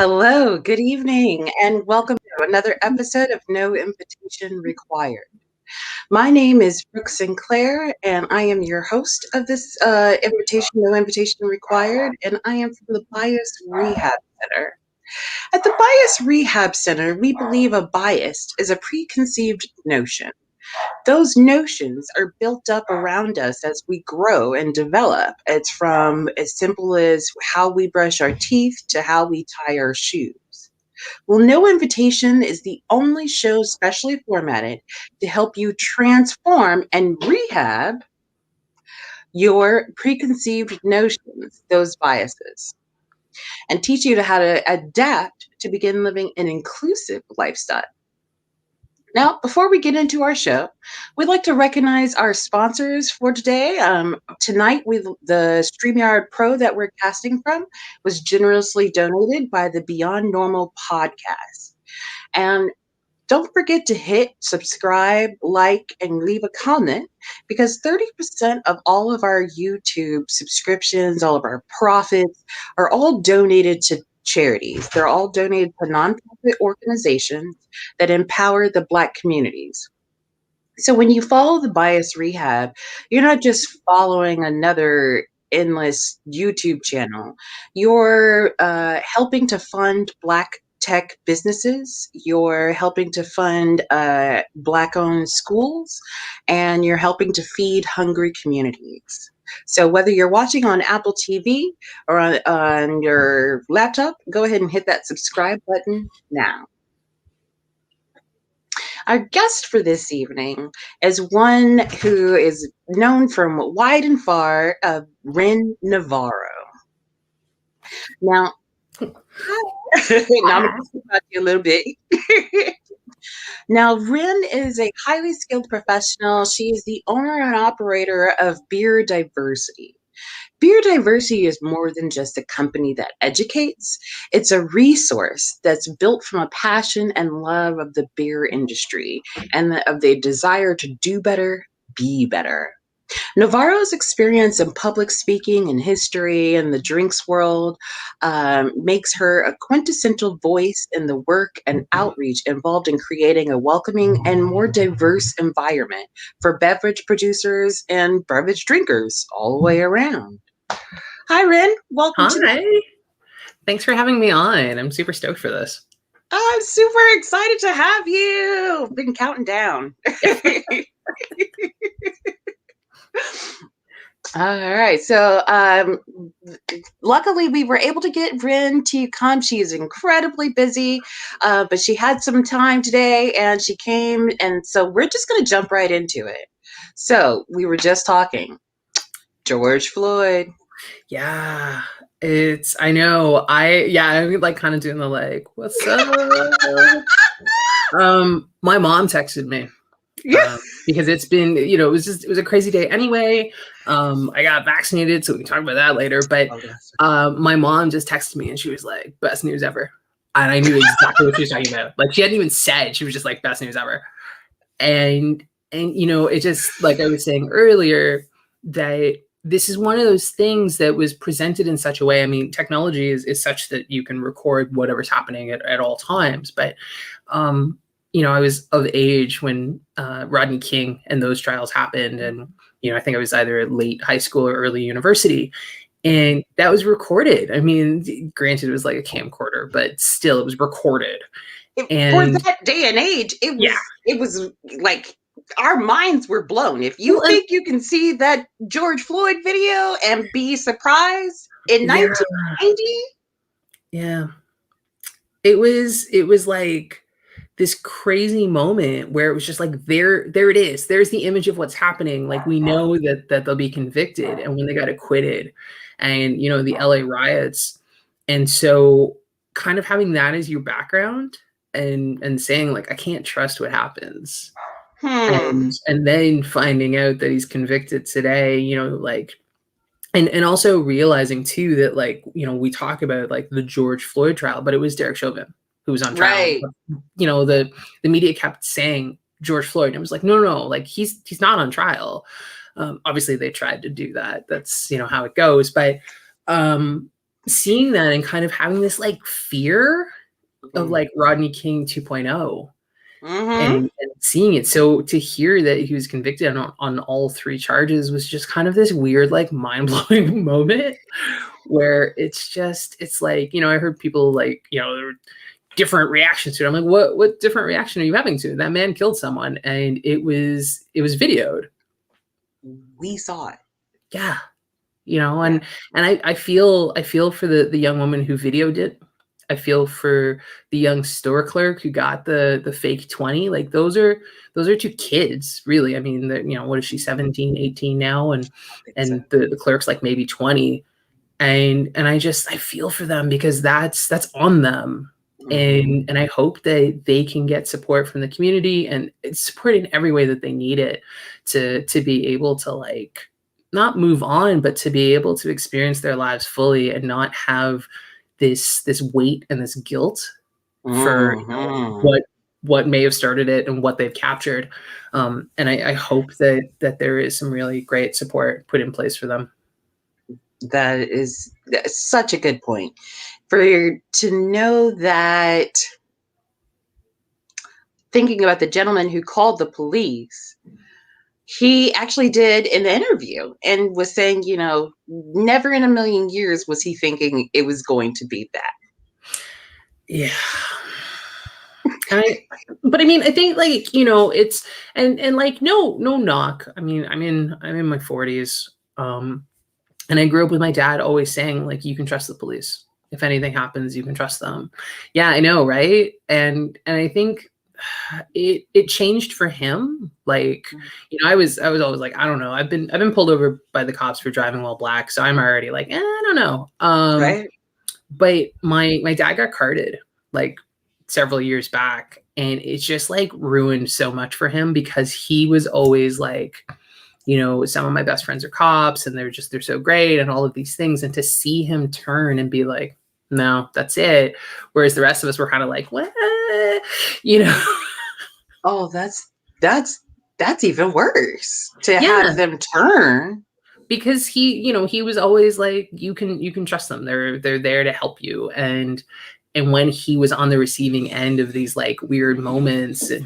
Hello, good evening, and welcome to another episode of No Invitation Required. My name is Brooke Sinclair, and I am your host of this No Invitation Required, and I am from the Bias Rehab Center. At the Bias Rehab Center, we believe a bias is a preconceived notion. Those notions are built up around us as we grow and develop. It's from as simple as how we brush our teeth to how we tie our shoes. Well, No Invitation is the only show specially formatted to help you transform and rehab your preconceived notions, those biases, and teach you how to adapt to begin living an inclusive lifestyle. Now, before we get into our show, we'd like to recognize our sponsors for today. Tonight, the StreamYard Pro that we're casting from was generously donated by the Beyond Normal podcast. And don't forget to hit subscribe, like, and leave a comment because 30% of all of our YouTube subscriptions, all of our profits are all donated to charities. They're all donated to nonprofit organizations that empower the Black communities. So when you follow the Bias Rehab, you're not just following another endless YouTube channel. You're helping to fund Black tech businesses. You're helping to fund Black-owned schools, and you're helping to feed hungry communities. So whether you're watching on Apple TV or on your laptop, go ahead and hit that subscribe button now. Our guest for this evening is one who is known from wide and far, Ren Navarro. Now, now I'm going to talk about you a little bit. Now, Ren is a highly skilled professional. She is the owner and operator of Beer Diversity. Beer Diversity is more than just a company that educates. It's a resource that's built from a passion and love of the beer industry and of the desire to do better, be better. Navarro's experience in public speaking and history and the drinks world makes her a quintessential voice in the work and outreach involved in creating a welcoming and more diverse environment for beverage producers and beverage drinkers all the way around. Hi, Ren. Welcome. Hi. Thanks for having me on. I'm super stoked for this. I'm super excited to have you. Been counting down. All right. So luckily we were able to get Ren to come. She is incredibly busy, but she had some time today and she came. And so we're just going to jump right into it. So we were just talking. George Floyd. Yeah, I know. I'm like kind of doing the like, what's up? My mom texted me. Yeah. Because it's been, it was a crazy day anyway. I got vaccinated, so we can talk about that later. But my mom just texted me and she was like, best news ever. And I knew exactly what she was talking about. Like, she hadn't even said, she was just like, best news ever. And it just, like I was saying earlier, that this is one of those things that was presented in such a way. I mean, technology is such that you can record whatever's happening at all times. But, I was of age when Rodney King and those trials happened. And, I think I was either late high school or early university. And that was recorded. I mean, granted, it was like a camcorder, but still it was recorded. For that day and age, it was like our minds were blown. If you think you can see that George Floyd video and be surprised in 1990. Yeah. It was like this crazy moment where it was just like, there it is. There's the image of what's happening. Like, we know that they'll be convicted, and when they got acquitted, and, the LA riots. And so kind of having that as your background and saying like, I can't trust what happens. And then finding out that he's convicted today, and also realizing too that, like, we talk about like the George Floyd trial, but it was Derek Chauvin who was on trial. Right. The media kept saying George Floyd, and it was like, no, like he's not on trial. Obviously they tried to do that. That's, how it goes. But seeing that and kind of having this like fear of like Rodney King 2.0 and seeing it. So to hear that he was convicted on all three charges was just kind of this weird, like mind-blowing moment where it's like, I heard people like, there were different reactions to it. I'm like, what different reaction are you having to it? That man killed someone and it was videoed. We saw it. Yeah. And I feel for the young woman who videoed it. I feel for the young store clerk who got the fake 20. Like those are two kids, really. I mean, what is she, 17, 18 now? And the clerk's like maybe 20. And I feel for them because that's on them. And I hope that they can get support from the community and support in every way that they need it to be able to like not move on, but to be able to experience their lives fully and not have this weight and this guilt for what may have started it and what they've captured. And I hope that there is some really great support put in place for them. That's such a good point. To know that, thinking about the gentleman who called the police, he actually did an interview and was saying, never in a million years was he thinking it was going to be that. Yeah. But I mean, I think like, it's, and like, no knock. I mean, I'm in my 40s. And I grew up with my dad always saying like, you can trust the police. If anything happens, you can trust them. Yeah, I know. Right. And I think it changed for him. Like, I was always like, I don't know. I've been pulled over by the cops for driving while black. So I'm already like, I don't know. Right. But my dad got carded like several years back, and it's just like ruined so much for him because he was always like, some of my best friends are cops and they're so great and all of these things. And to see him turn and be like, no, that's it. Whereas the rest of us were kind of like, what? Oh, that's even worse to have them turn. Because he was always like, you can trust them. They're there to help you. And when he was on the receiving end of these like weird moments, he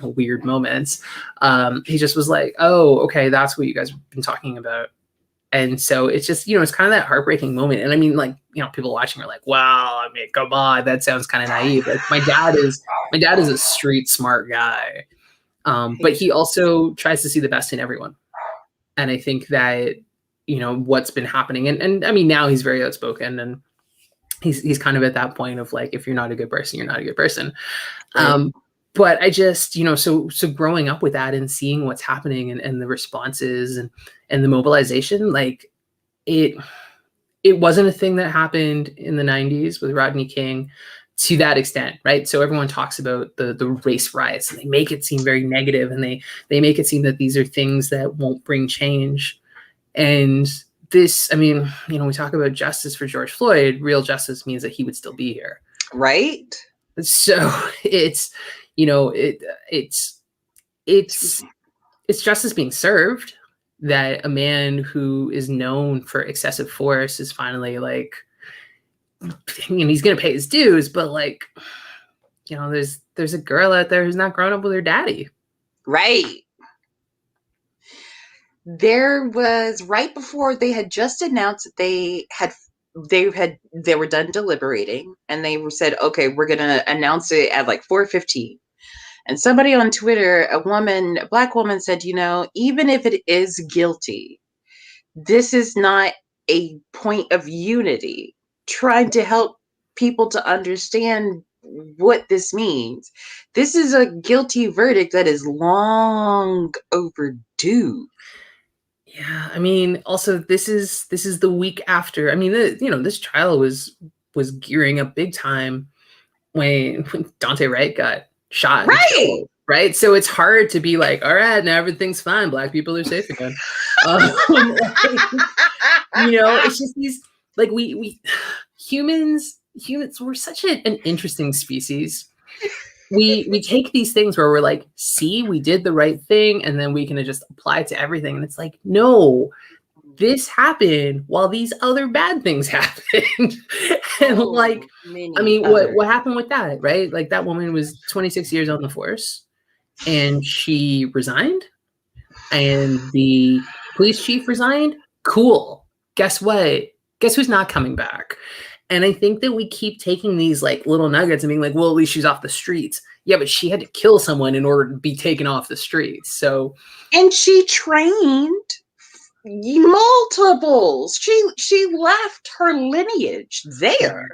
just was like, oh, okay, that's what you guys have been talking about. And so it's just, it's kind of that heartbreaking moment. And I mean, like, people watching are like, wow, I mean, come on, that sounds kind of naive. Like my dad is a street smart guy. But he also tries to see the best in everyone. And I think that, what's been happening and I mean, now he's very outspoken and he's kind of at that point of like, if you're not a good person, you're not a good person. Right. But I just, so growing up with that and seeing what's happening and the responses and the mobilization, like it wasn't a thing that happened in the 90s with Rodney King to that extent, right? So everyone talks about the race riots and they make it seem very negative and they make it seem that these are things that won't bring change. And this, I mean, we talk about justice for George Floyd. Real justice means that he would still be here. Right. So it's, it's justice being served that a man who is known for excessive force is finally like, he's going to pay his dues, but like, there's a girl out there who's not grown up with her daddy. Right. There was, right before they had just announced that they were done deliberating and they said, okay, we're going to announce it at like 4:15. And somebody on Twitter, a Black woman said, even if it is guilty, this is not a point of unity, trying to help people to understand what this means. This is a guilty verdict that is long overdue. Yeah, I mean, also this is the week after. I mean, this trial was gearing up big time when Dante Wright got shot. Right. Killed, right. So it's hard to be like, all right, now everything's fine. Black people are safe again. It's just these like we humans, we're such an interesting species. We take these things where we're like, see, we did the right thing, and then we can just apply it to everything. And it's like, no, this happened while these other bad things happened. And like, Oh, I many mean, other. what happened with that, right? Like that woman was 26 years on the force and she resigned and the police chief resigned. Cool. Guess what? Guess who's not coming back? And I think that we keep taking these like little nuggets and being like, well, at least she's off the streets. Yeah, but she had to kill someone in order to be taken off the streets. So, And she trained multiples. She left her lineage there.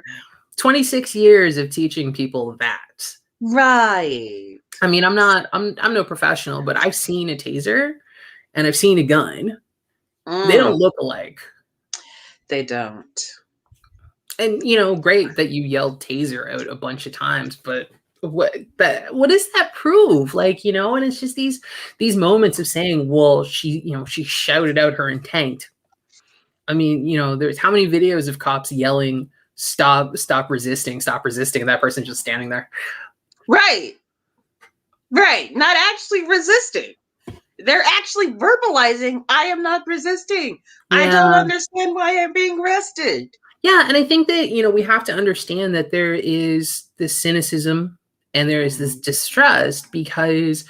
26 years of teaching people that. Right. I mean, I'm no professional, but I've seen a taser and I've seen a gun. They don't Mm, look alike. they don't. And great that you yelled taser out a bunch of times, but what does that prove? Like, and it's just these moments of saying, well, she shouted out her intent. I mean, there's how many videos of cops yelling, stop resisting, and that person's just standing there. Right. Right. Not actually resisting. They're actually verbalizing, I am not resisting. Yeah. I don't understand why I'm being arrested. Yeah, and I think that we have to understand that there is this cynicism and there is this distrust because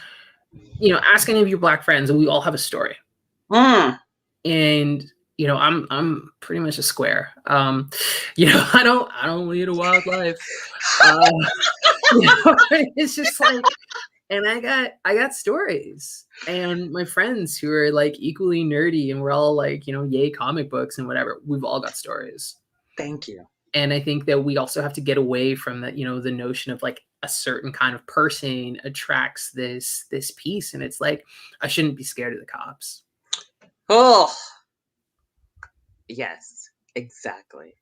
ask any of your Black friends, and we all have a story. And I'm pretty much a square. I don't lead a wild life. It's just like, and I got stories, and my friends who are like equally nerdy, and we're all like, yay comic books and whatever. We've all got stories. Thank you. And I think that we also have to get away from that, the notion of like a certain kind of person attracts this piece. And it's like, I shouldn't be scared of the cops. Oh, yes, exactly.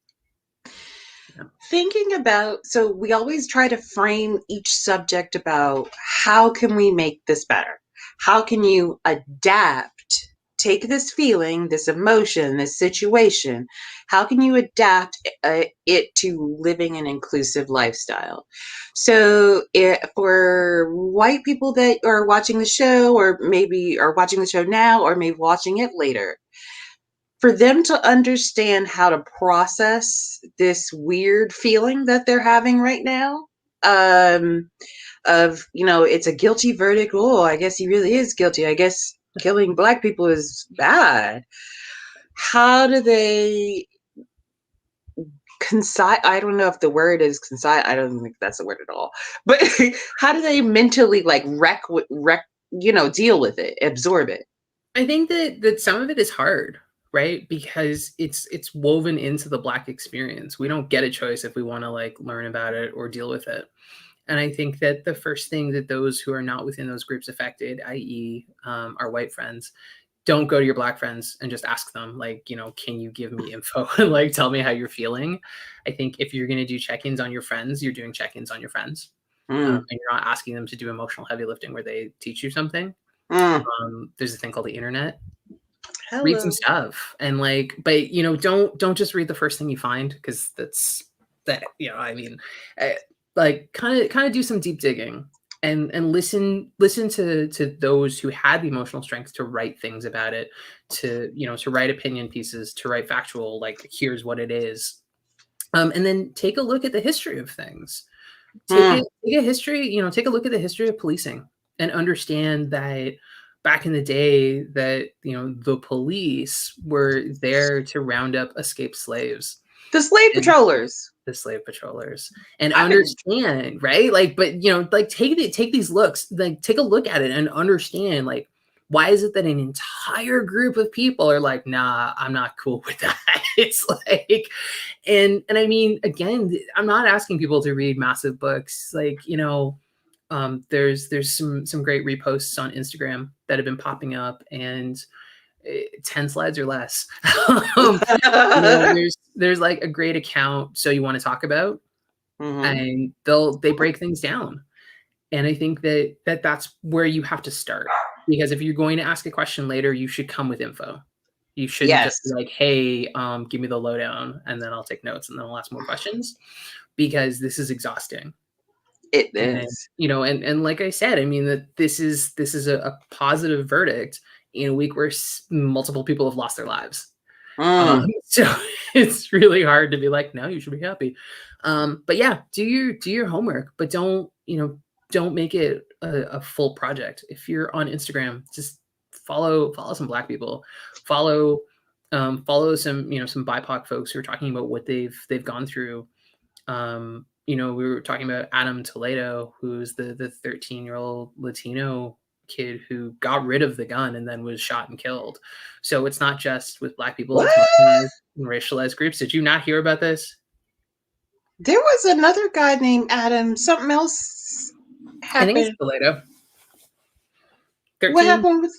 Yeah. Thinking about, so we always try to frame each subject about how can we make this better? How can you adapt, take this feeling, this emotion, this situation, how can you adapt it to living an inclusive lifestyle? So for white people that are watching the show, or maybe are watching the show now, or maybe watching it later, for them to understand how to process this weird feeling that they're having right now, of, it's a guilty verdict. Oh, I guess he really is guilty. I guess killing Black people is bad. How do they I don't know if the word is concise. I don't think that's the word at all. But how do they mentally like deal with it, absorb it? I think that some of it is hard, right? Because it's woven into the Black experience. We don't get a choice if we want to like learn about it or deal with it. And I think that the first thing that those who are not within those groups affected, i.e. Our white friends, don't go to your Black friends and just ask them, like, can you give me info and like tell me how you're feeling? I think if you're going to do check-ins on your friends, you're doing check-ins on your friends. And you're not asking them to do emotional heavy lifting where they teach you something. There's a thing called the internet. Hello. Read some stuff and like, but don't just read the first thing you find, because that's that. I mean, like kind of do some deep digging and listen to those who had the emotional strength to write things about it, to to write opinion pieces, to write factual, like here's what it is, and then take a look at the history of things. Take a history, take a look at the history of policing and understand that back in the day that the police were there to round up escaped slaves, the slave patrollers. And understand, right? Like, but like take these looks, like take a look at it and understand, like, why is it that an entire group of people are like, nah, I'm not cool with that? It's like, and I mean, again, I'm not asking people to read massive books. Like, there's some great reposts on Instagram that have been popping up, and 10 slides or less. There's like a great account, So You Want to Talk About, and they break things down. And I think that's where you have to start, because if you're going to ask a question later, you should come with info. You shouldn't just be like, hey, give me the lowdown, and then I'll take notes and then I'll ask more questions, because this is exhausting. It is. And like I said, I mean, that this is a positive verdict in a week where multiple people have lost their lives. So it's really hard to be like, no, you should be happy. But yeah, do your homework, but don't make it a full project. If you're on Instagram, just follow some Black people, follow some some BIPOC folks who are talking about what they've gone through. We were talking about Adam Toledo, who's the 13-year-old Latino kid who got rid of the gun and then was shot and killed. So it's not just with Black people, What? it's marginalized and racialized groups. Did you not hear about this? There was another guy named Adam. Something else I think it's happened. Toledo. What 13? happened with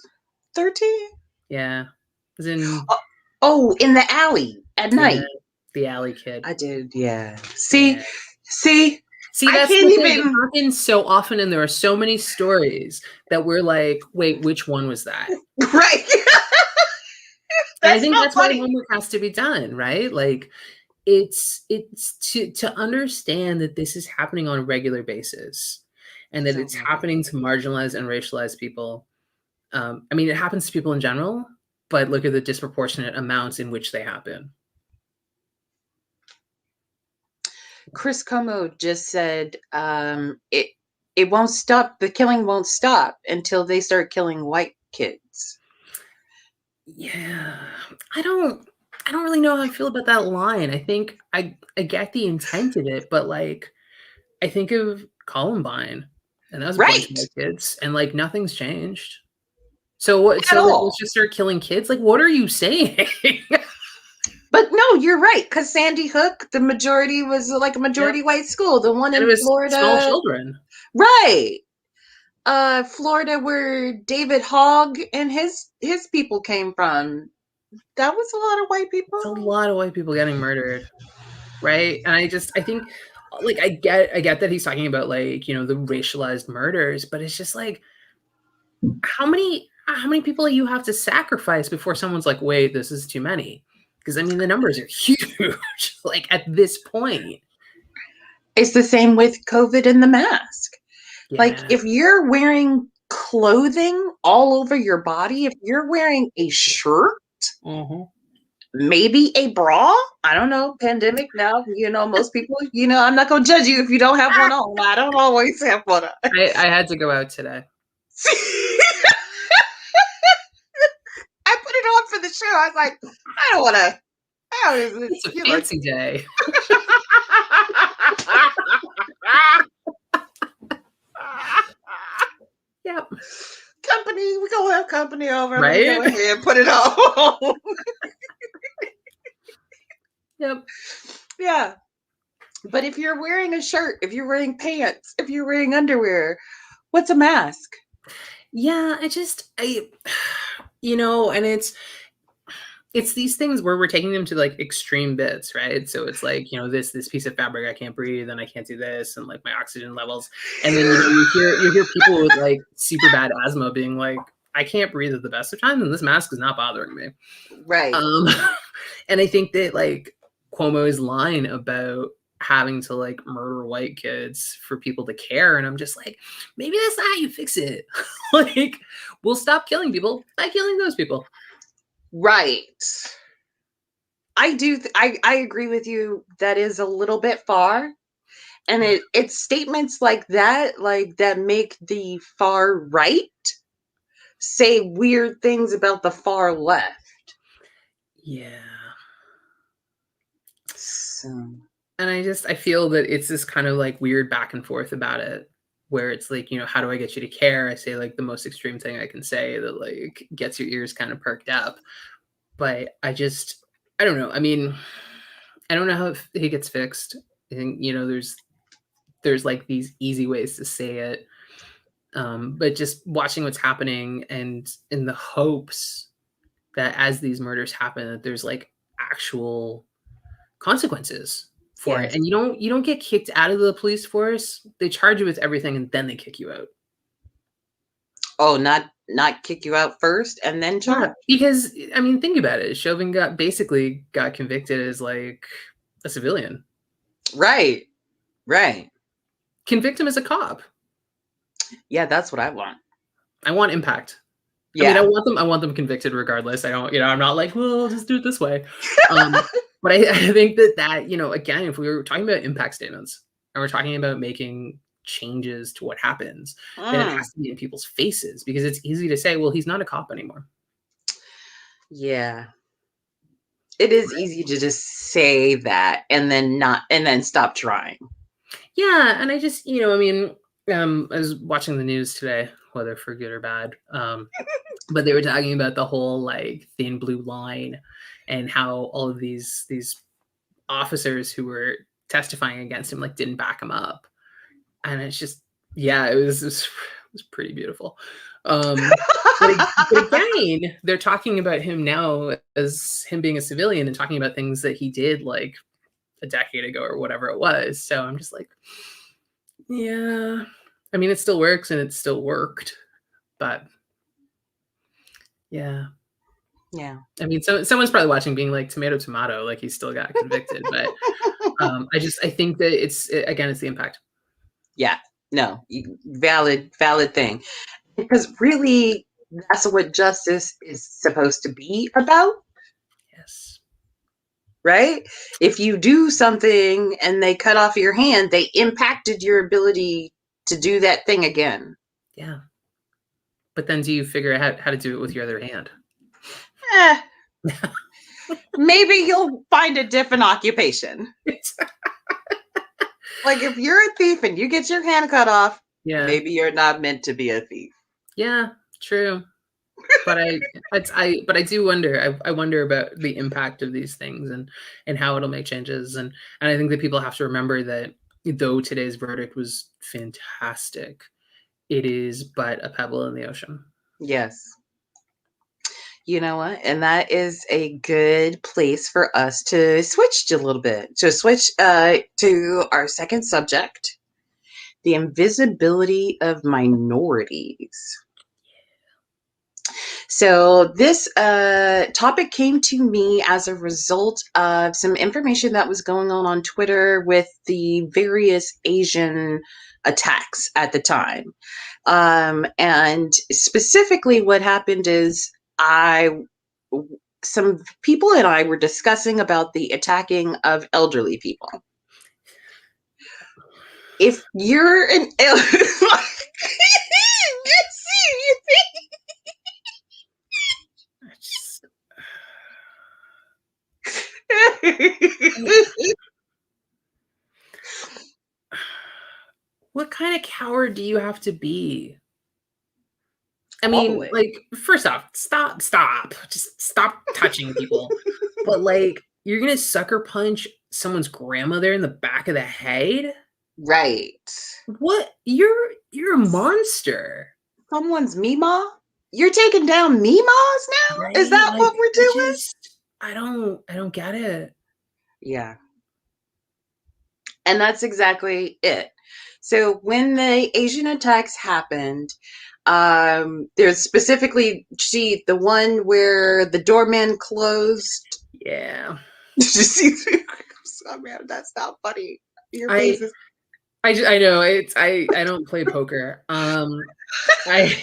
13? Yeah. It was in Oh, in the alley at night. the alley kid. I did, yeah. Yeah. See, See, I that's can't the thing. It even. happens so often, and there are so many stories that we're like, wait, which one was that? Right. And I That's think not that's why funny. homework has to be done, right? Like it's to understand that this is happening on a regular basis and that So it's regular. happening to marginalized and racialized people. I mean, it happens to people in general, but look at the disproportionate amounts in which they happen. Chris Como just said it won't stop. The killing won't stop until they start killing white kids. Yeah, I don't really know how I feel about that line. I think I get the intent of it, but like I think of Columbine, and that was a bunch of Right. white kids, and like nothing's changed. So what? At So like, let's all. just start killing kids. Like, what are you saying? But no, you're right. Because Sandy Hook, the majority was like a Yep, majority white school. The one and it in was small Florida, children. right? Florida, where David Hogg and his people came from. That was a lot of white people. It's a lot of white people getting murdered, right? And I think, like, I get that he's talking about like the racialized murders, but it's just like how many people you have to sacrifice before someone's like, wait, this is too many? Because I mean, the numbers are huge. Like at this point, It's the same with COVID and the mask. Like yeah. if you're wearing clothing all over your body, if you're wearing a shirt, Mm-hmm. maybe a bra, I don't know, pandemic now, most people, I'm not going to judge you if you don't have one on. I don't always have one on. I had to go out today. I put it on for the show. I was like, I don't want to. It's a fancy day. Yep. Company, we're going to have company over. Right? Let me go ahead and put it on. Yep. Yeah. But if you're wearing a shirt, if you're wearing pants, if you're wearing underwear, what's a mask? Yeah, and it's these things where we're taking them to like extreme bits, right? So it's like, this piece of fabric, I can't breathe and I can't do this, and like my oxygen levels. And then you hear people with like super bad asthma being like, I can't breathe at the best of times, and this mask is not bothering me. Right. And I think that like Cuomo's line about having to like murder white kids for people to care, and I'm just like, maybe that's not how you fix it. Like, we'll stop killing people by killing those people. Right. I do. I agree with you. That is a little bit far. And it's statements like that make the far right say weird things about the far left. Yeah. So. And I feel that it's this kind of like weird back and forth about it, where it's like, how do I get you to care? I say like the most extreme thing I can say that like gets your ears kind of perked up. But I don't know. I mean, I don't know how it gets fixed. I think, there's like these easy ways to say it. But just watching what's happening and in the hopes that as these murders happen, that there's like actual consequences for it. Yes. And you don't get kicked out of the police force. They charge you with everything and then they kick you out. Oh, not kick you out first and then charge? Yeah, because I mean, think about it. Chauvin basically got convicted as like a civilian. Right. Right. Convict him as a cop. Yeah, that's what I want. I want impact. I mean, Yeah. I want them convicted regardless. I don't, I'm not like, well, just do it this way. But I think that, again, if we were talking about impact statements and we're talking about making changes to what happens, then it Mm. has to be in people's faces, because it's easy to say, well, he's not a cop anymore. Yeah. It is easy to just say that and then stop trying. Yeah, and I just, I mean, I was watching the news today, whether for good or bad, but they were talking about the whole like thin blue line and how all of these officers who were testifying against him like didn't back him up, and it's just, yeah, it was pretty beautiful. But again, they're talking about him now as him being a civilian and talking about things that he did like a decade ago or whatever it was. So I'm just like, yeah, I mean, it still works and it still worked, but yeah. Yeah. I mean, so someone's probably watching being like, tomato, tomato, like he still got convicted. But I think that again, it's the impact. Yeah. No, valid thing. Because really, that's what justice is supposed to be about, Yes. right? If you do something and they cut off your hand, they impacted your ability to do that thing again. Yeah. But then do you figure out how to do it with your other hand? Eh, maybe you'll find a different occupation. Like if you're a thief and you get your hand cut off, Yeah. maybe you're not meant to be a thief. Yeah, true. But I do wonder. I wonder about the impact of these things and how it'll make changes. And I think that people have to remember that though today's verdict was fantastic, it is but a pebble in the ocean. Yes. You know what? And that is a good place for us to switch a little bit. To switch to our second subject, the invisibility of minorities. So, this topic came to me as a result of some information that was going on Twitter with the various Asian attacks at the time. And specifically, what happened is some people and I were discussing about the attacking of elderly people. If you're an What kind of coward do you have to be? I mean, Always. like, first off, stop. Just stop touching people. But like, you're gonna sucker punch someone's grandmother in the back of the head? Right. What? You're a monster. Someone's Mima? You're taking down Mimas now? Is Right? that Like, what we're doing? I don't get it. Yeah. And that's exactly it. So when the Asian attacks happened, there's specifically, see, the one where the doorman closed. Yeah. Did you see? Oh, man, that's not funny. Your face I is. I know I don't play poker. I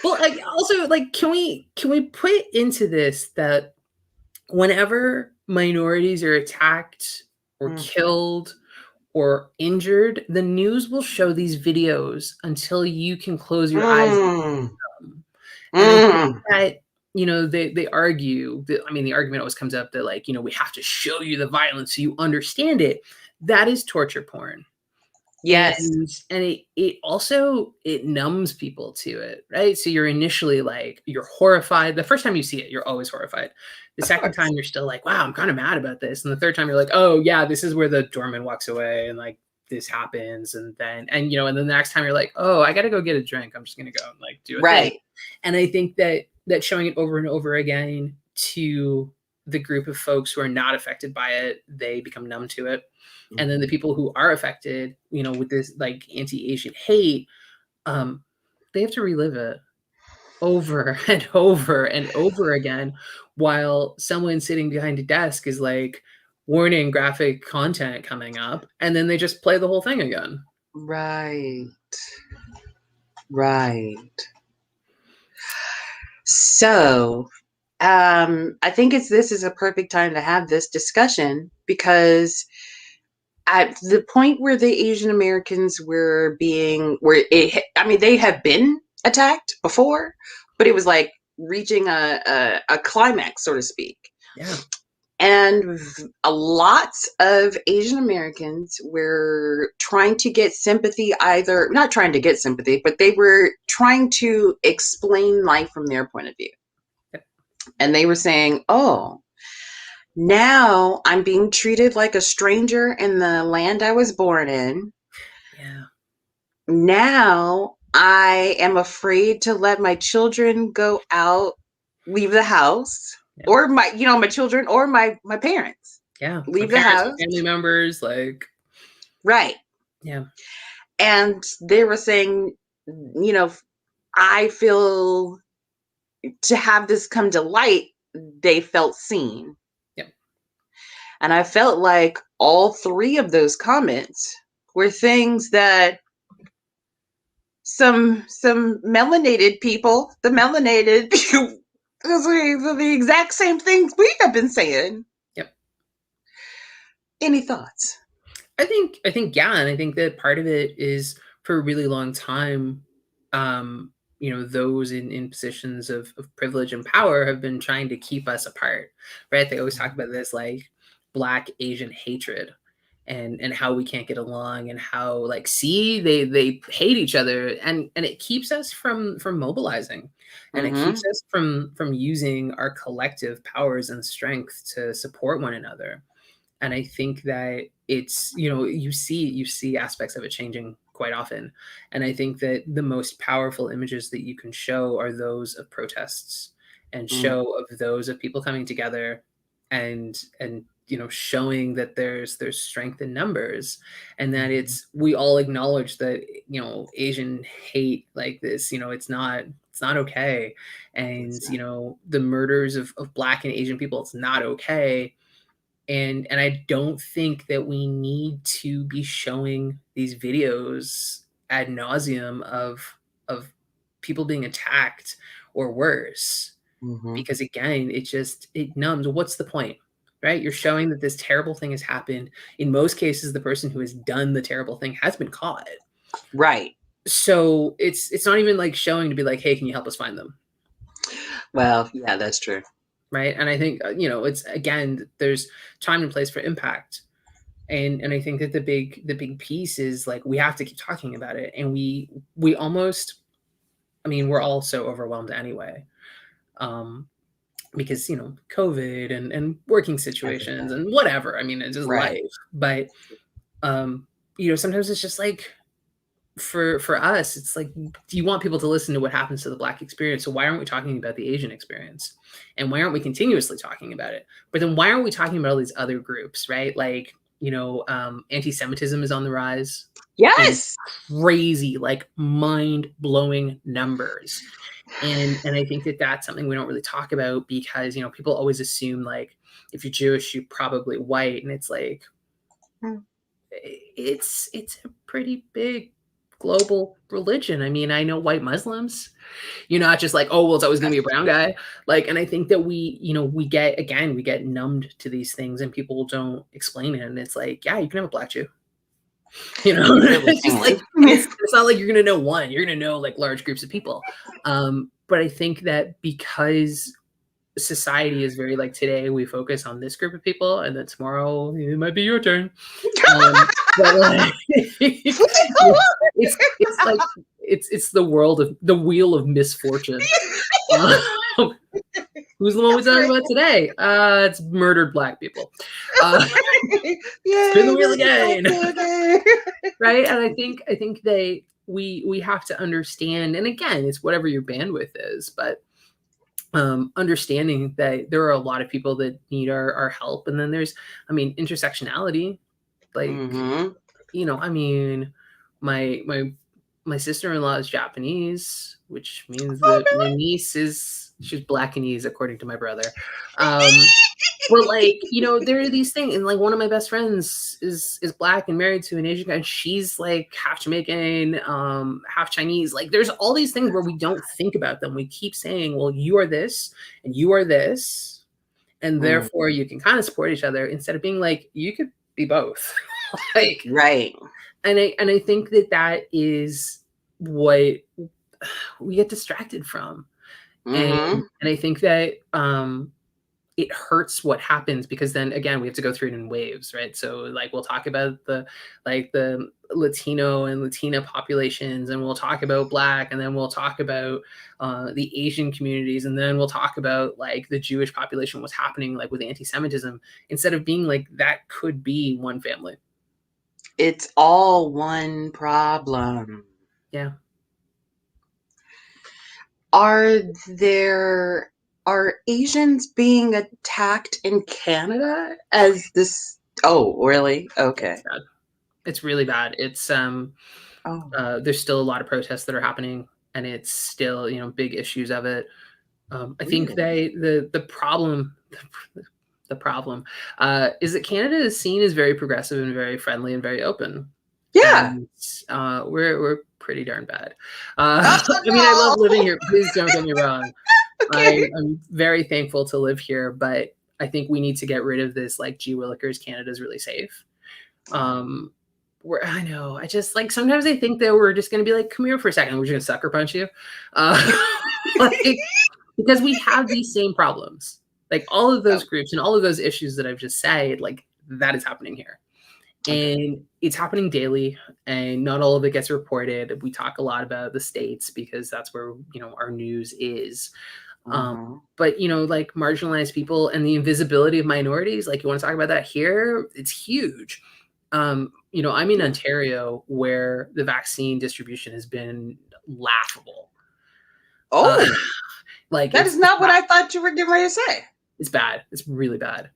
well, I also like, can we put into this that whenever minorities are attacked or Mm. killed or injured, the news will show these videos until you can close your eyes and Mm. see them. And I think Mm. that, they argue that, I mean, the argument always comes up that, like, we have to show you the violence so you understand it. That is torture porn. Yes. And it also, it numbs people to it, right? So you're initially like, you're horrified. The first time you see it, you're always horrified. The Of second course. time you're still like, wow, I'm kind of mad about this. And the third time you're like, oh yeah, this is where the doorman walks away and like this happens. And then and then the next time you're like, oh, I gotta go get a drink. I'm just gonna go and like do a thing. Right. And I think that showing it over and over again to the group of folks who are not affected by it, they become numb to it. And then the people who are affected, with this like anti-Asian hate, they have to relive it over and over and over again, while someone sitting behind a desk is like, warning, graphic content coming up, and then they just play the whole thing again. Right. Right. So, I think this is a perfect time to have this discussion because at the point where the Asian Americans I mean, they have been attacked before, but it was like reaching a climax, so to speak. Yeah. And a lot of Asian Americans were trying to get sympathy, either not trying to get sympathy, but they were trying to explain life from their point of view. Yep. And they were saying, oh, now I'm being treated like a stranger in the land I was born in. Yeah. Now I am afraid to let my children go out, leave the house, Yeah. or my children or my parents. Yeah. My Leave the parents, house. my family members, like, Right. yeah. And they were saying, I feel to have this come to light, they felt seen. Yep. And I felt like all three of those comments were things that some melanated people, the melanated the exact same things we have been saying. Yep. Any thoughts? I think yeah, and I think that part of it is for a really long time, those in positions of privilege and power have been trying to keep us apart, right? They always talk about this like Black Asian hatred and how we can't get along and how like see they hate each other and it keeps us from mobilizing and it Mm-hmm. keeps us from using our collective powers and strength to support one another. And I think that it's you see aspects of it changing quite often, and I think that the most powerful images that you can show are those of protests and Mm-hmm. show of those of people coming together and showing that there's strength in numbers, and that it's we all acknowledge that Asian hate like this, it's not okay, and the murders of Black and Asian people, it's not okay. And I don't think that we need to be showing these videos ad nauseum of people being attacked or worse, Mm-hmm. because again it numbs. What's the point, right? You're showing that this terrible thing has happened. In most cases the person who has done the terrible thing has been caught, Right. so it's not even like showing to be like, hey, can you help us find them? Well, yeah, that's true. Right. And I think it's again, there's time and place for impact. And I think that the big piece is like we have to keep talking about it, and we almost, I mean, we're all so overwhelmed anyway, because COVID and working situations Everything. and whatever. I mean, it's just Right. life. But sometimes it's just like for us, it's like, do you want people to listen to what happens to the Black experience? So why aren't we talking about the Asian experience? And why aren't we continuously talking about it? But then why aren't we talking about all these other groups, right? Like, anti-Semitism is on the rise in Yes. crazy, like mind-blowing numbers. And I think that that's something we don't really talk about, because, people always assume like, if you're Jewish, you're probably white. And it's like, it's a pretty big global religion. I mean, I know white Muslims. You're not just like, oh, well, it's always going to be a brown guy. Like, and I think that we get numbed to these things, and people don't explain it. And it's like, yeah, you can have a Black Jew. Really It's just like, can. and it's not like you're going to know one. You're going to know like large groups of people. But I think that because society is very like, today we focus on this group of people, and then tomorrow it might be your turn. But like, it's like it's the world of the wheel of misfortune. Who's the one we're talking about today? It's murdered Black people. Spin the wheel again. Right? And I think we have to understand, and again, it's whatever your bandwidth is, but understanding that there are a lot of people that need our help. And then there's, I mean, intersectionality, like, Mm-hmm. I mean, my My sister-in-law is Japanese, which means Oh that my niece she's Blackanese, according to my brother. But like, there are these things, and like one of my best friends is Black and married to an Asian guy, and she's like half Jamaican, half Chinese. Like, there's all these things where we don't think about them. We keep saying, well, you are this and you are this, and no. therefore you can kind of support each other, instead of being like, you could be both. Like, Right. and I think that is what we get distracted from. And Mm-hmm. and I think that it hurts what happens, because then again we have to go through it in waves, right? So like we'll talk about the Latino and Latina populations, and we'll talk about Black, and then we'll talk about the Asian communities, and then we'll talk about like the Jewish population, what's happening like with anti-Semitism, instead of being like that could be one family. It's all one problem. Yeah. Are there are Asians being attacked in Canada as this? Oh, really? Okay. It's bad. It's really bad. Oh. There's still a lot of protests that are happening, and it's still, big issues of it. I think Really? the problem is that Canada is seen as very progressive and very friendly and very open, Yeah. and we're pretty darn bad. Oh I mean, I love living no. here. Please don't get me wrong. Okay. I'm very thankful to live here, but I think we need to get rid of this like, gee willikers, Canada's really safe. Um, where I know, I just like sometimes I think that we're just gonna be like, come here for a second, we're just gonna sucker punch you. Like, because we have these same problems. Like all of those Oh, groups and all of those issues that I've just said, like that is happening here. okay. And it's happening daily, and not all of it gets reported. We talk a lot about the States because that's where, our news is. Um, Uh-huh. but like marginalized people and the invisibility of minorities, like you want to talk about that here, it's huge. I'm in Yeah. Ontario, where the vaccine distribution has been laughable. Uh, Oh, like that it's is not what I thought you were getting ready to say. it's bad. It's really bad.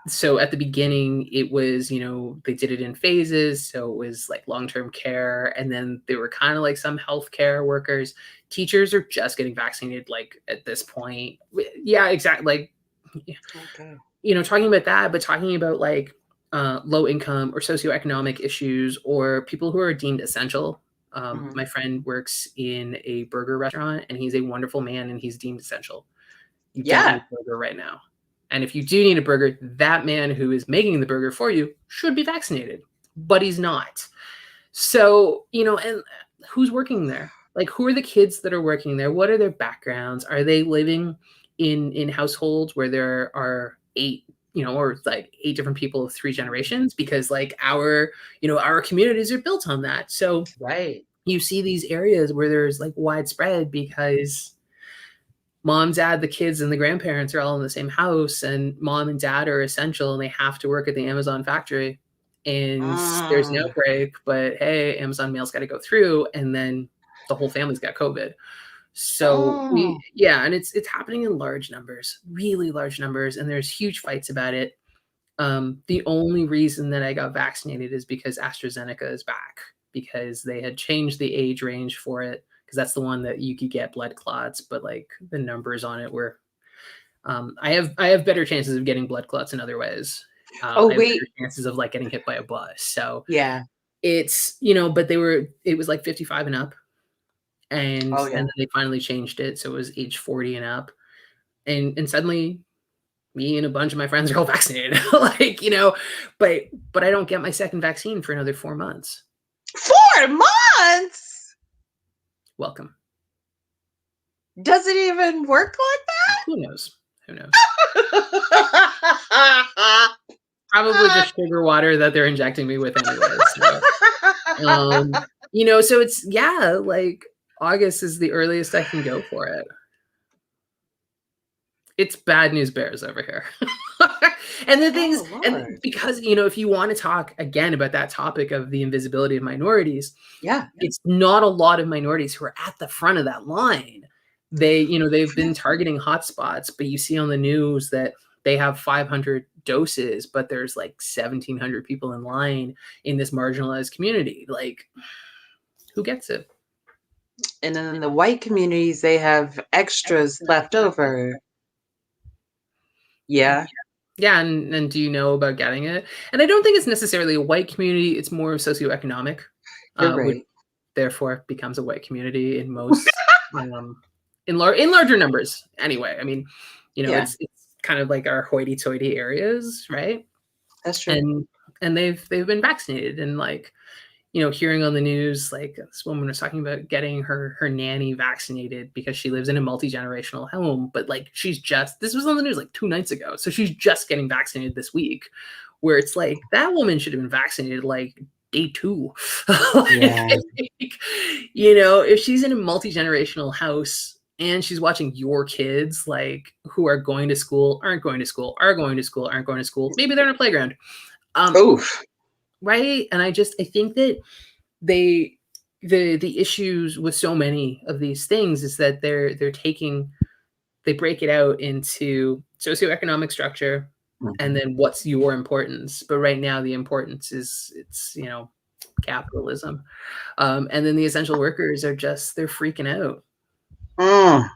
So at the beginning, it was, they did it in phases. So it was like long-term care, and then there were kind of like some healthcare workers. Teachers are just getting vaccinated, like at this point. Yeah, exactly. Like, Okay. talking about that, but talking about like low income or socioeconomic issues, or people who are deemed essential. Hmm. My friend works in a burger restaurant, and he's a wonderful man, and he's deemed essential. You don't Yeah. need a burger right now. And if you do need a burger, that man who is making the burger for you should be vaccinated, but he's not. So, and who's working there? Like, who are the kids that are working there? What are their backgrounds? Are they living in households where there are eight, or like eight different people of three generations? Because like our communities are built on that. So Right. you see these areas where there's like widespread, because mom, dad, the kids, and the grandparents are all in the same house, and mom and dad are essential, and they have to work at the Amazon factory, and there's no Mm. break. But hey, Amazon mail's got to go through, and then the whole family's got COVID. So Mm. and it's happening in large numbers, really large numbers, and there's huge fights about it. The only reason that I got vaccinated is because AstraZeneca is back, because they had changed the age range for it, because that's the one that you could get blood clots, but like the numbers on it were, I have better chances of getting blood clots in other ways. Oh I have better wait. chances of like getting hit by a bus. So Yeah. it's, but it was like 55 and up, and Oh then yeah. they finally changed it, so it was age 40 and up, and suddenly me and a bunch of my friends are all vaccinated. Like, but I don't get my second vaccine for another 4 months. 4 months. Welcome. Does it even work Who knows? Who knows? like Probably that? just sugar water that they're injecting me with anyway. So, so it's, yeah, like August is the earliest I can go for it. It's bad news bears over here. And the things, Oh and Lord. because, if you want to talk again about that topic of the invisibility of minorities, Yeah. it's not a lot of minorities who are at the front of that line. They've been targeting hotspots, but you see on the news that they have 500 doses, but there's like 1,700 people in line in this marginalized community. Like, who gets it. And then in the white communities, they have extras left over. Yeah. Yeah, and do you know about getting it? And I don't think it's necessarily a white community. It's more socioeconomic, You're which right. therefore becomes a white community in most in larger numbers. Anyway, I mean, Yeah, it's kind of like our hoity-toity areas, right? that's true. And they've been vaccinated, and like, hearing on the news, like this woman was talking about getting her nanny vaccinated because she lives in a multi-generational home, but like this was on the news like 2 nights ago, so she's just getting vaccinated this week, where it's like that woman should have been vaccinated like day two. Yeah. If she's in a multi-generational house and she's watching your kids, like, who are going to school, aren't going to school, are going to school, aren't going to school, maybe they're in a playground, Oof. right? And I think that they the issues with so many of these things is that they break it out into socioeconomic structure and then what's your importance. But right now the importance is it's capitalism. And then the essential workers are just, they're freaking out. Mm.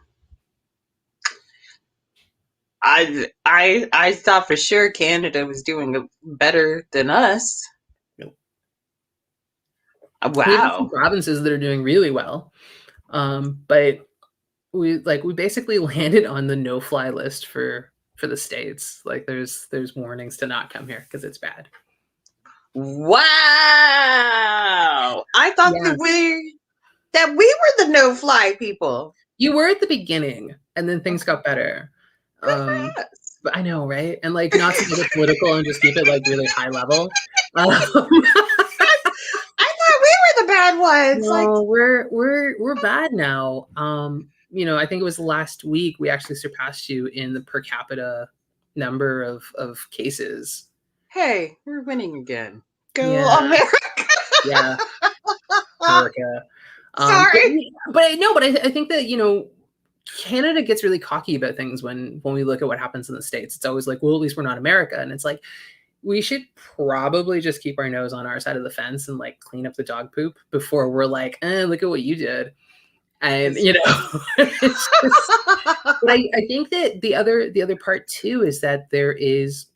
I thought for sure Canada was doing better than us. Nope. We have some Wow. provinces that are doing really well. But we basically landed on the no-fly list for the States. Like, there's warnings to not come here because it's bad. Wow. I thought Yeah. that we were the no-fly people. You were at the beginning, and then things got better. Good for us. But I know, right? And like, not to get political and just keep it like really high level. I thought we were the bad ones. Like, No, we're bad now. I think it was last week we actually surpassed you in the per capita number of cases. hey, we're winning again. Go Yeah. America. Yeah, America. Sorry. But I think that Canada gets really cocky about things when we look at what happens in the States. It's always like, well, at least we're not America, and it's like, we should probably just keep our nose on our side of the fence and like clean up the dog poop before we're like, look at what you did. And it's just, but I think that the other part too is that there is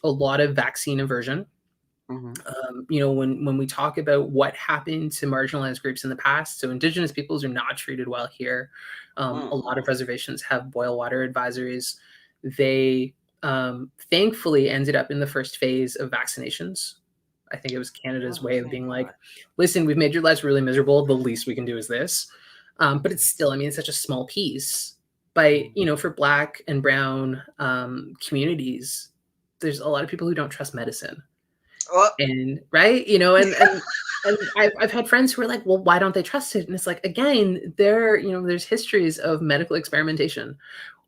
a lot of vaccine aversion. When we talk about what happened to marginalized groups in the past, so Indigenous peoples are not treated well here. A lot of reservations have boil water advisories. They thankfully ended up in the first phase of vaccinations. I think it was Canada's way of being like, listen, we've made your lives really miserable. The least we can do is this. But it's still, it's such a small piece. But, for Black and Brown communities, there's a lot of people who don't trust medicine. And right, and I've had friends who are like, well, why don't they trust it? And it's like, again, there's histories of medical experimentation,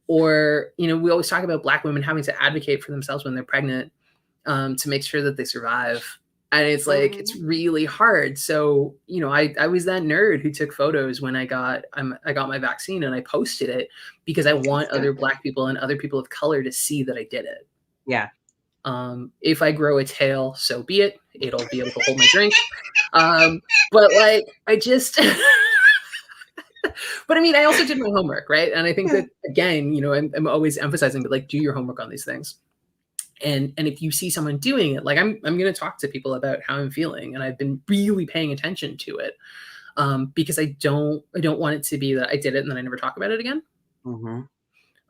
or we always talk about Black women having to advocate for themselves when they're pregnant to make sure that they survive, and it's like it's really hard. So I was that nerd who took photos when I got my vaccine, and I posted it because I want other Black people and other people of color to see that I did it. Yeah. If I grow a tail, so be it. It'll be able to hold my drink. But like, I just, but I also did my homework, right? And I think that, again, I'm always emphasizing, but like, do your homework on these things. And if you see someone doing it, like, I'm going to talk to people about how I'm feeling, and I've been really paying attention to it, because I don't want it to be that I did it and then I never talk about it again.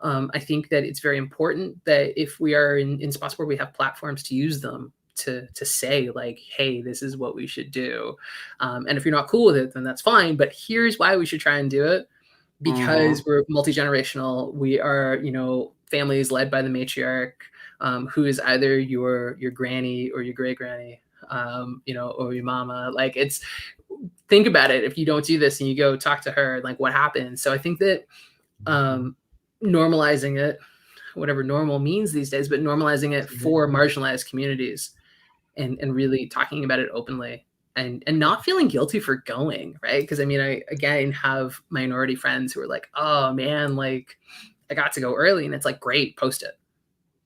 I think that it's very important that if we are in spots where we have platforms, to use them to say like, hey, this is what we should do. And if you're not cool with it, then that's fine. But here's why we should try and do it. Because we're multi-generational. We are, families led by the matriarch, who is either your granny or your great granny, or your mama. Like, think about it. If you don't do this and you go talk to her, like, what happens? So I think that normalizing it, whatever normal means these days, but normalizing it for marginalized communities, and really talking about it openly, and not feeling guilty for going, right? Because I again have minority friends who are like, oh man, like, I got to go early, and it's like, great, post it,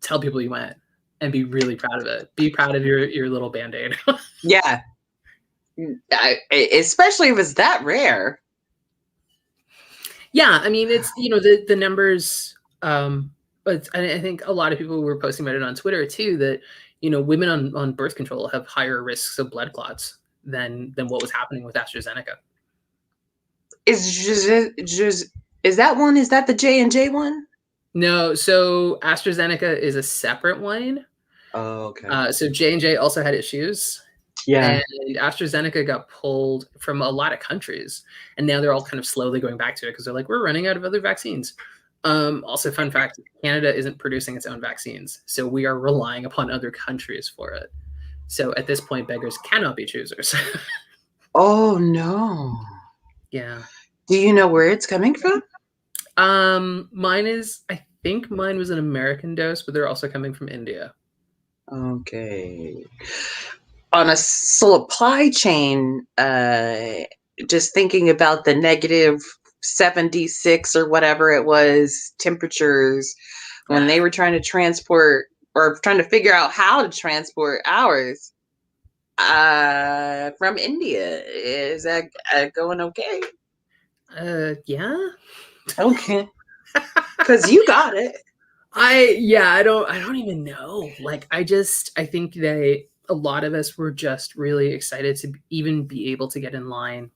tell people you went, and be really proud of it. Be proud of your little Band-Aid. Yeah. Especially if it's that rare. Yeah, I mean, it's the numbers. But I think a lot of people were posting about it on Twitter too. That women on birth control have higher risks of blood clots than what was happening with AstraZeneca. Is that one? Is that the J&J one? No, so AstraZeneca is a separate one. Oh, okay. So J&J also had issues, Yeah. and AstraZeneca got pulled from a lot of countries, and now they're all kind of slowly going back to it because they're like, we're running out of other vaccines. Also, fun fact: Canada isn't producing its own vaccines, so we are relying upon other countries for it. So at this point, beggars cannot be choosers. Oh no. Yeah. Do you know where it's coming from? Mine is. I think mine was an American dose, but they're also coming from India. Okay. On a supply chain, just thinking about the negative 76 or whatever it was temperatures when they were trying to transport or trying to figure out how to transport ours from India. Is that going okay? Yeah. Okay. Because you got it. I don't even know. Like I think that a lot of us were just really excited to even be able to get in line.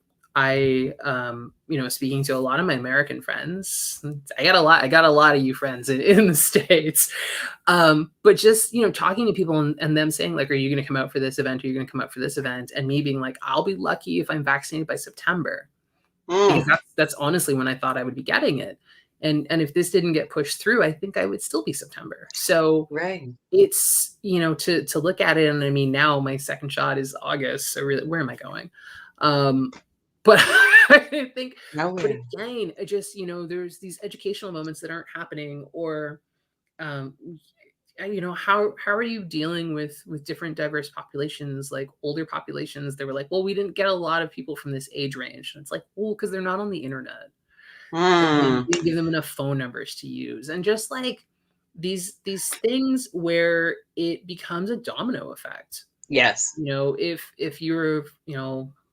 Speaking to a lot of my American friends, I got a lot of you friends in the States. But just, talking to people and them saying like, are you going to come out for this event? Are you going to come out for this event? And me being like, I'll be lucky if I'm vaccinated by September, because Mm, that's honestly when I thought I would be getting it. And if this didn't get pushed through, I think I would still be September. So right. it's to look at it, and I mean now my second shot is August, so really where am I going? But I think, but Okay. again, it just there's these educational moments that aren't happening, or um, how are you dealing with different diverse populations, like older populations? They were like, well, we didn't get a lot of people from this age range, and it's like, well, because they're not on the internet, and you Mm, didn't give them enough phone numbers to use, and just like these things where it becomes a domino effect. yes. If you're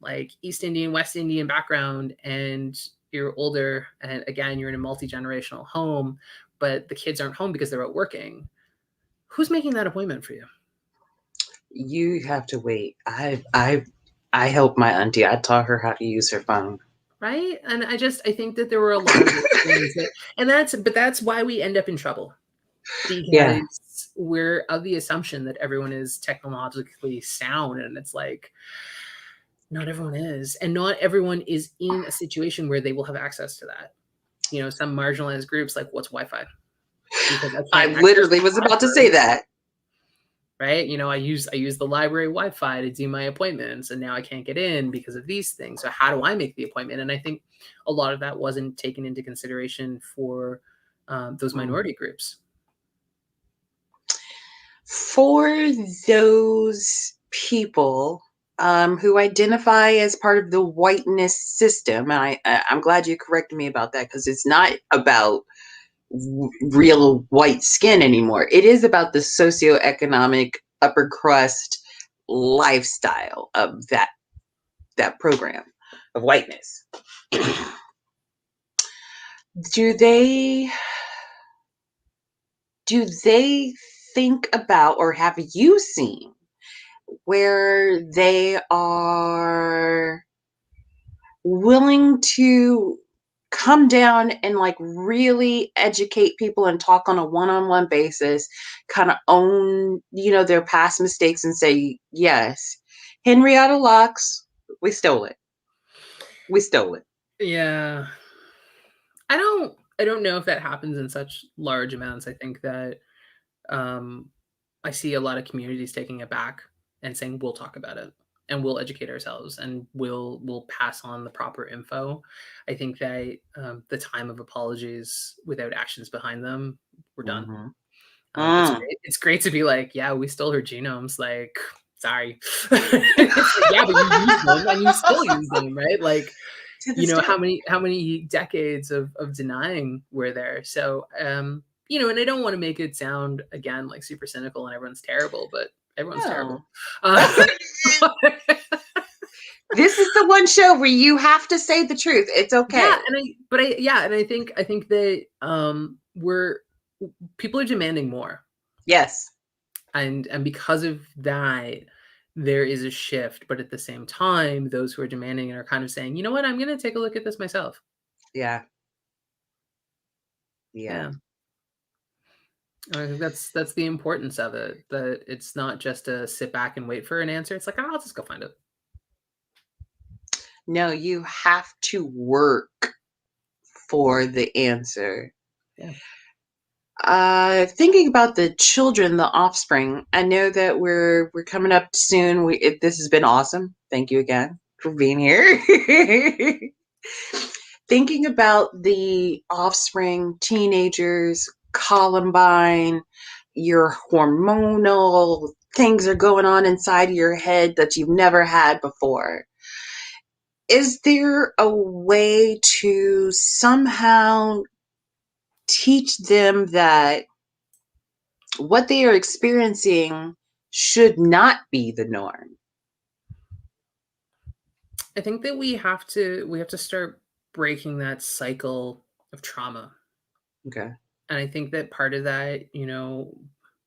like East Indian, West Indian background, and you're older, and again you're in a multi-generational home, but the kids aren't home because they're out working, who's making that appointment for you? You have to wait. I helped my auntie. I taught her how to use her phone. Right. And I think that there were a lot of those things that, and that's why we end up in trouble, Yeah. because we're of the assumption that everyone is technologically sound, and it's like not everyone is, and not everyone is in a situation where they will have access to that. Some marginalized groups, like, what's Wi-Fi? Because I I can't access literally the was about to say library, that. right? I use the library Wi-Fi to do my appointments, and now I can't get in because of these things. So how do I make the appointment? And I think a lot of that wasn't taken into consideration for those Mm. minority groups. For those people who identify as part of the whiteness system, and I'm glad you corrected me about that because it's not about real white skin anymore. It is about the socioeconomic upper crust lifestyle of that program of whiteness. do they do they think about, or have you seen where they are willing to come down and like really educate people and talk on a one-on-one basis, kind of own their past mistakes and say, yes, Henrietta Locks, we stole it, we stole it. Yeah. I don't know if that happens in such large amounts. I think that um, I see a lot of communities taking it back and saying we'll talk about it, and we'll educate ourselves, and we'll pass on the proper info. I think that the time of apologies without actions behind them, we're done. Mm-hmm. It's Mm. great. It's great to be like, yeah, we stole her genomes. Like, sorry. It's like, yeah, but you used them and you still use them, right? Like, To this how day. many decades of denying were there? So and I don't want to make it sound again like super cynical and everyone's terrible, but everyone's terrible. No. uh, This is the one show where you have to say the truth. It's Yeah, okay. and I think that we're people are demanding more. Yes. And because of that, there is a shift, but at the same time, those who are demanding are kind of saying, "You know what? I'm gonna take a look at this myself." Yeah. Yeah. Yeah. And I think that's the importance of it, that it's not just to sit back and wait for an answer. It's like, "Oh, I'll just go find it." No, you have to work for the answer. Yeah. Thinking about the children, the offspring. I know that we're coming up soon. This has been awesome. Thank you again for being here. Thinking about the offspring, teenagers, Columbine, your hormonal things are going on inside your head that you've never had before. Is there a way to somehow teach them that what they are experiencing should not be the norm? I think that we have to start breaking that cycle of trauma. Okay. And I think that part of that,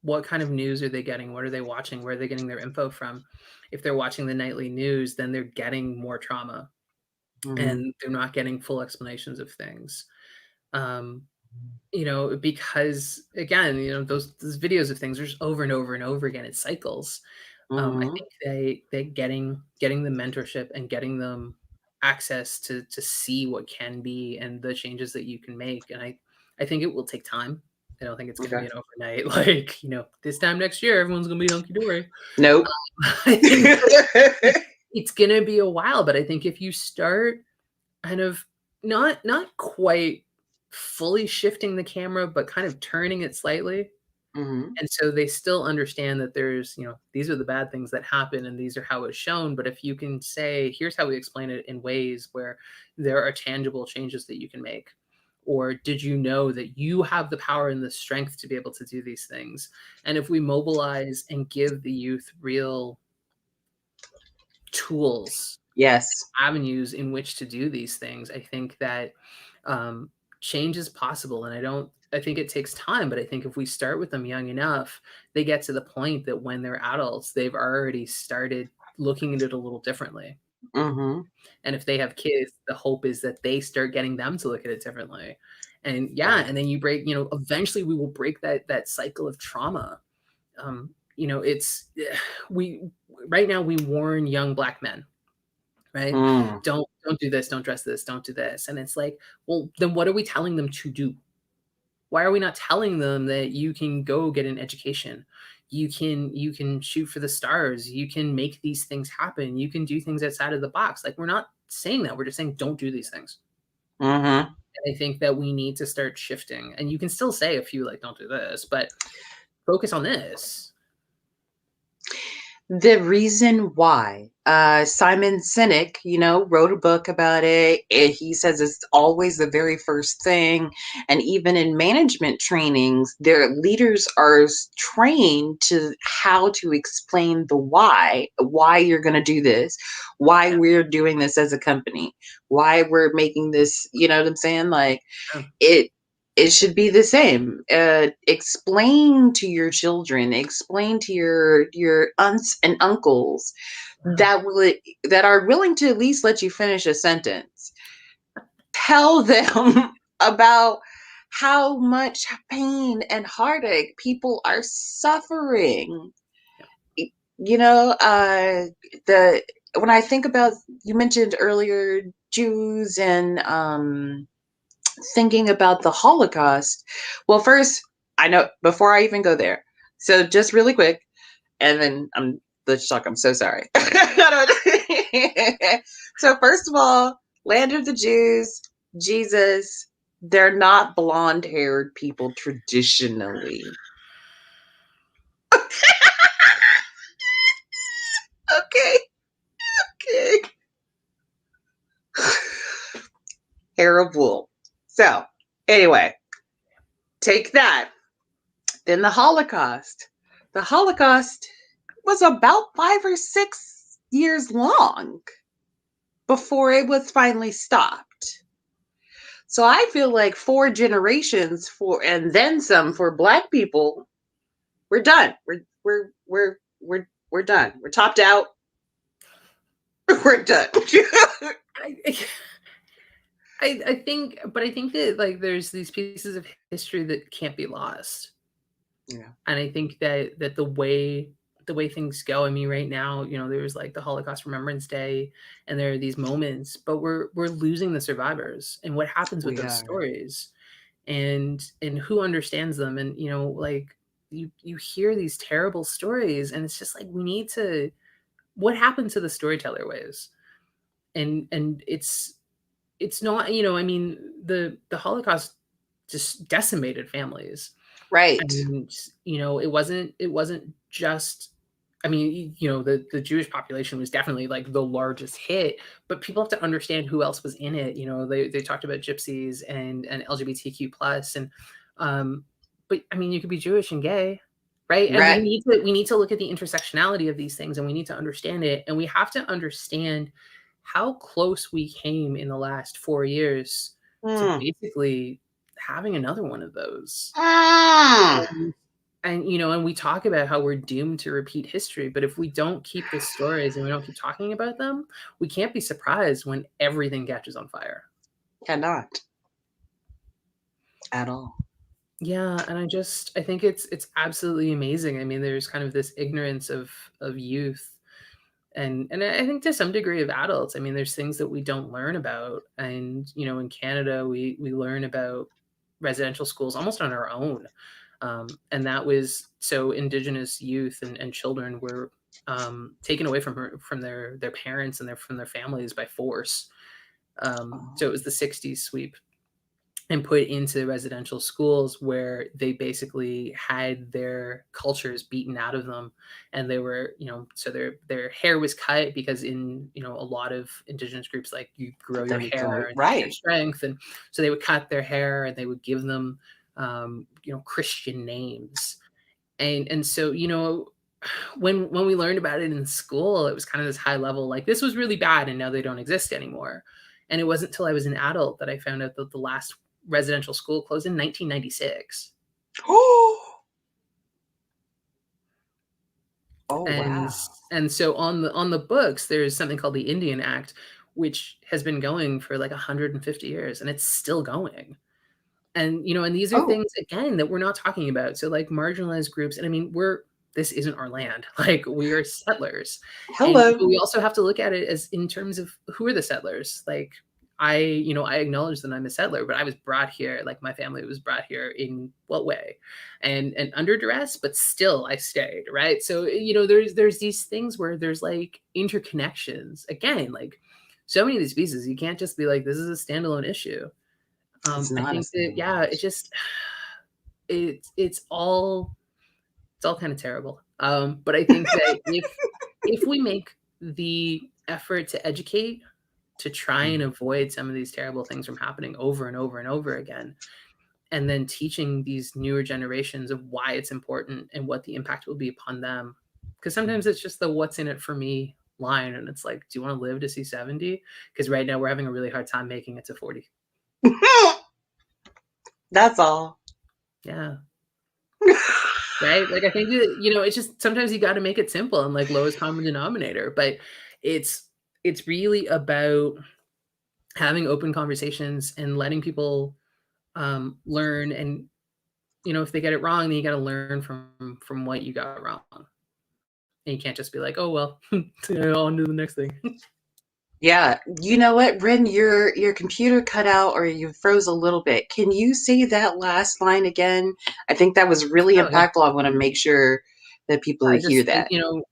what kind of news are they getting? What are they watching? Where are they getting their info from? If they're watching the nightly news, then they're getting more trauma Mm-hmm. and they're not getting full explanations of things. Um, because again, those videos of things are just over and over and over again. It cycles. I Mm-hmm. think they getting the mentorship and getting them access to see what can be and the changes that you can make. And I think it will take time. I don't think it's going to Okay. be an overnight, like, this time next year, everyone's going to be hunky dory. Nope. I think it's going to be a while, but I think if you start kind of not quite fully shifting the camera, but kind of turning it slightly, Mm-hmm. and so they still understand that there's, these are the bad things that happen and these are how it's shown. But if you can say, here's how we explain it in ways where there are tangible changes that you can make. Or did you know that you have the power and the strength to be able to do these things? And if we mobilize and give the youth real tools, Yes. avenues in which to do these things, I think that um, change is possible. And I think it takes time, but I think if we start with them young enough, they get to the point that when they're adults, they've already started looking at it a little differently. Mm-hmm. And if they have kids, the hope is that they start getting them to look at it differently. And yeah, Right. and then you break, eventually we will break that cycle of trauma. It's we right now we warn young black men, right? Mm. Don't do this, don't dress this, don't do this. And it's like, well, then what are we telling them to do? Why are we not telling them that you can go get an education? You can shoot for the stars, you can make these things happen, you can do things outside of the box. Like, we're not saying that, we're just saying don't do these things. Mm-hmm. And I think that we need to start shifting. And you can still say a few, like, don't do this, but focus on this. The reason why Simon Sinek, wrote a book about it. He says it's always the very first thing. And even in management trainings, their leaders are trained to how to explain the why you're going to do this, why Yeah, we're doing this as a company, why we're making this, you know what I'm saying? Like, yeah, it it should be the same. Explain to your children, explain to your aunts and uncles yeah, that are willing to at least let you finish a sentence. Tell them about how much pain and heartache people are suffering. yeah. You know, the when I think about, you mentioned earlier Jews and thinking about the Holocaust. Well, first, I know before I even go there. So just really quick, and then let's talk. I'm so sorry. So first of all, land of the Jews, Jesus. They're not blonde-haired people traditionally. Okay, okay. Hair of wool. So anyway, take that. Then the Holocaust. The Holocaust was about 5 or 6 years long. before it was finally stopped. So I feel like 4 generations for and then some for Black people, we're done. We're done. We're topped out. We're done. I, I think, but I think that like there's these pieces of history that can't be lost. Yeah. And I think that the way things go, I mean, right now, you know, there's like the Holocaust Remembrance Day, and there are these moments, but we're losing the survivors, and what happens with We those are. stories, and who understands them, and you know, like you hear these terrible stories, and it's just like we need to. What happened to the storyteller ways? And it's not, you know, I mean, the Holocaust just decimated families. Right. And, you know, it wasn't just, I mean, you know, the Jewish population was definitely like the largest hit, but people have to understand who else was in it. You know, they talked about gypsies and LGBTQ plus um but I mean you could be Jewish and gay, right? And Right. we need to look at the intersectionality of these things, and we need to understand it, and we have to understand how close we came in the last 4 years to Mm. basically having another one of those. Mm. And you know, and we talk about how we're doomed to repeat history, but if we don't keep the stories and we don't keep talking about them, we can't be surprised when everything catches on fire. Cannot at all. Yeah, and I think it's absolutely amazing. I mean, there's kind of this ignorance of youth, and I think to some degree of adults. I mean, there's things that we don't learn about, and you know, in Canada, we learn about residential schools almost on our own. And that was so Indigenous youth and children were taken away from their parents and from their families by force. So Oh, it was the '60s sweep, and put into residential schools where they basically had their cultures beaten out of them, and they were, you know, so their hair was cut because in, you know, a lot of Indigenous groups, like you grow your them going hair and to get right. strength, and so they would cut their hair and they would give them you know, Christian names. And so, you know, when we learned about it in school, it was kind of this high level, like this was really bad and now they don't exist anymore. And it wasn't until I was an adult that I found out that the last residential school closed in 1996. Oh, oh And wow. and so on the books there's something called the Indian Act, which has been going for like 150 years and it's still going. And, you know, and these are Oh, things again that we're not talking about. So like marginalized groups, and I mean, this isn't our land. Like we are settlers. And hello. but we also have to look at it as in terms of who are the settlers? Like you know, I acknowledge that I'm a settler, but I was brought here, like my family was brought here in what way? And under duress, but still I stayed, right? So, you know, there's these things where there's like interconnections. Again, like so many of these pieces, you can't just be like, this is a standalone issue. It's I not a think that standalone yeah, it issue. just it's all kind of terrible. But I think that if we make the effort to educate, to try and Mm. avoid some of these terrible things from happening over and over and over again, and then teaching these newer generations of why it's important and what the impact will be upon them. Because sometimes it's just the "what's in it for me" line, and it's like, do you want to live to see 70? Because right now we're having a really hard time making it to 40. That's all. Yeah. Right? Like, I think that, you know, it's just sometimes you gotta make it simple and, like, lowest common denominator, but it's it's really about having open conversations and letting people, learn, and, you know, if they get it wrong, then you gotta learn from what you got wrong, and you can't just be like, "Oh, well, yeah, on to the next thing." Yeah, you know what, Ren, your computer cut out or you froze a little bit. Can you say that last line again? I think that was really Oh, yeah. impactful. I want to make sure that people I hear just think, that. you know,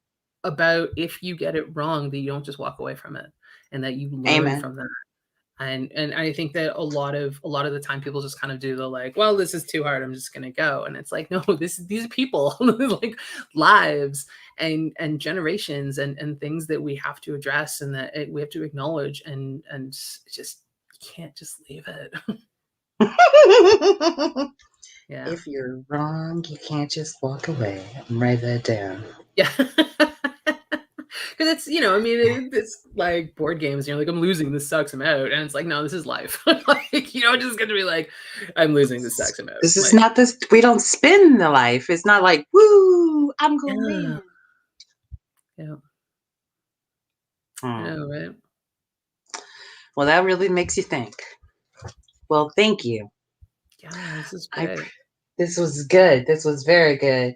about if you get it wrong, that you don't just walk away from it, and that you learn Amen. from that. And I think that a lot of the time people just kind of do the like, well, this is too hard, I'm just gonna go. And it's like, no, these are people, like lives and generations and things that we have to address, and that we have to acknowledge, and just you can't just leave it. Yeah. If you're wrong, you can't just walk away. Write that down. Yeah. Because it's, you know, I mean, it's like board games. You're like, I'm losing. This sucks. I'm out. And it's like, no, this is life. Like, you don't just get to be like, I'm losing. This sucks. I'm out. This is Like, not this. We don't spin the life. It's not like, woo, I'm gonna yeah, win. yeah, I Hmm. know, right? Well, that really makes you think. Well, thank you. Yeah, this is I. great. This was good. This was very good.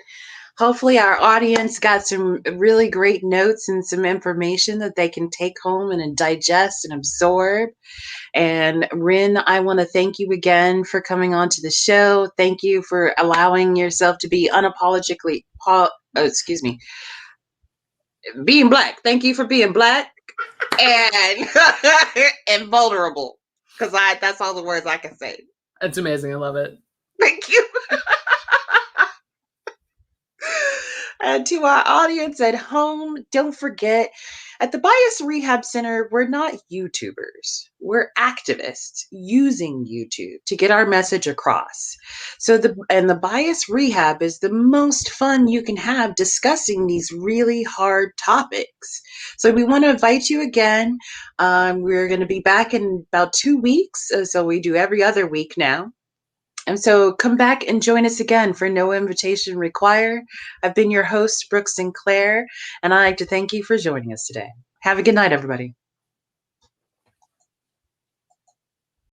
Hopefully, our audience got some really great notes and some information that they can take home and digest and absorb. And Rin, I want to thank you again for coming on to the show. Thank you for allowing yourself to be unapologetically, excuse me, being black. Thank you for being black and and vulnerable. Because that's all the words I can say. It's amazing. I love it. Thank you. And to our audience at home, don't forget, at the Bias Rehab Center, we're not YouTubers. We're activists using YouTube to get our message across. So the Bias Rehab is the most fun you can have discussing these really hard topics. So we want to invite you again. We're going to be back in about 2 weeks. So we do every other week now. And so come back and join us again for No Invitation Required. I've been your host, Brooke Sinclair, and I'd like to thank you for joining us today. Have a good night, everybody.